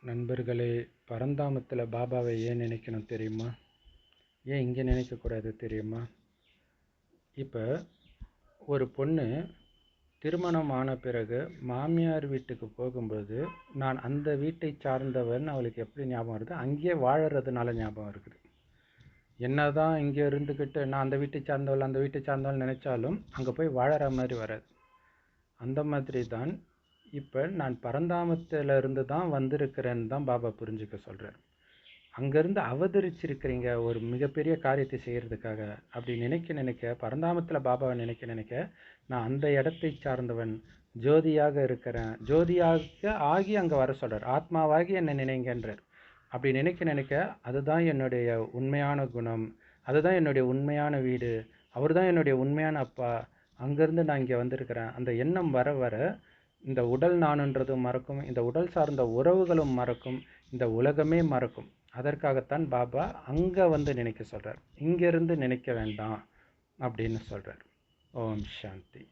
நண்பர்களே, பரந்தாமத்தில் பாபாவை ஏன் நினைக்கணும் தெரியுமா? ஏன் இங்கே நினைக்கக்கூடாது தெரியுமா? இப்போ ஒரு பொண்ணு திருமணம் ஆன பிறகு மாமியார் வீட்டுக்கு போகும்போது நான் அந்த வீட்டை சார்ந்தவன் அவளுக்கு எப்படி ஞாபகம் வருது? அங்கேயே வாழறதுனால ஞாபகம் இருக்குது. என்னதான் இங்கே இருந்துக்கிட்டு நான் அந்த வீட்டை சார்ந்தவள் அந்த வீட்டை சார்ந்தவள் நினைச்சாலும் அங்கே போய் வாழற மாதிரி வராது. அந்த மாதிரி தான் இப்போ நான் பரந்தாமத்தில் இருந்து தான் வந்திருக்கிறேன்னு தான் பாபா புரிஞ்சுக்க சொல்கிறார். அங்கேருந்து அவதரிச்சிருக்கிறீங்க ஒரு மிகப்பெரிய காரியத்தை செய்கிறதுக்காக. அப்படி நினைக்க பரந்தாமத்தில் பாபாவை நினைக்க நான் அந்த இடத்தை சார்ந்தவன், ஜோதியாக இருக்கிறேன், ஜோதியாக ஆகி அங்கே வர சொல்கிறார். ஆத்மாவாகி என்னை நினைங்கன்றார். அப்படி நினைக்க அதுதான் என்னுடைய உண்மையான குணம், அதுதான் என்னுடைய உண்மையான வீடு, அவர் தான் என்னுடைய உண்மையான அப்பா. அங்கேருந்து நான் இங்கே வந்திருக்கிறேன். அந்த எண்ணம் வர வர இந்த உடல் நானுன்றதும் மறக்கும், இந்த உடல் சார்ந்த உறவுகளும் மறக்கும், இந்த உலகமே மறக்கும். அதற்காகத்தான் பாபா அங்கே வந்து நினைக்க சொல்கிறார். இங்கேருந்து நினைக்க வேண்டாம் அப்படின்னு சொல்கிறார். ஓம் சாந்தி.